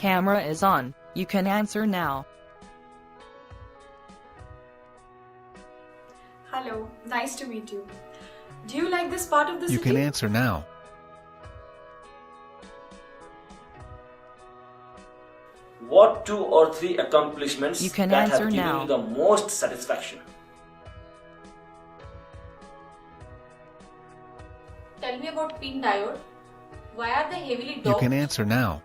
Camera is on. You can answer now. Hello, nice to meet you. Do you like this part of the city? You can answer now. What 2 or 3 accomplishments You can that answer have given now. you the most satisfaction? Tell me about pin diode. Why are they heavily You doped? can answer now.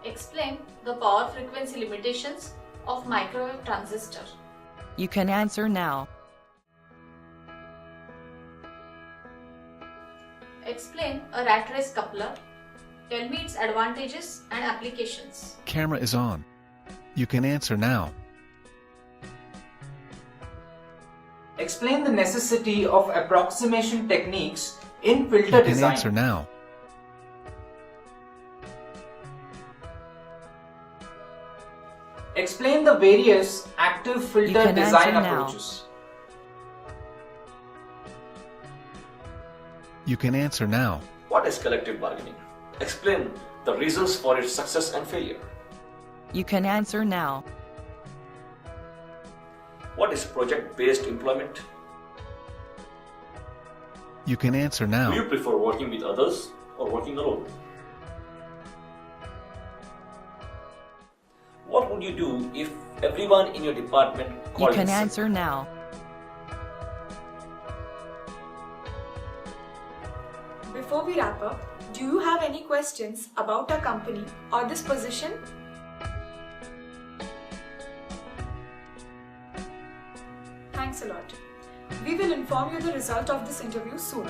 Explain the power frequency limitations of microwave transistor. You can answer now. Explain a rat race coupler. Tell me its advantages and applications. Camera is on. You can answer now. Explain the necessity of approximation techniques in filter You can design. answer now. Explain the various active filter can design answer now. approaches. You can answer now. What is collective bargaining? Explain the reasons for its success and failure. You can answer now. What is project-based employment? You can answer Do you now. prefer working with others or working alone? What would you do if everyone in your department You called can in sick? answer now. Before we wrap up, do you have any questions about our company or this position? Thanks a lot. We will inform you the result of this interview soon.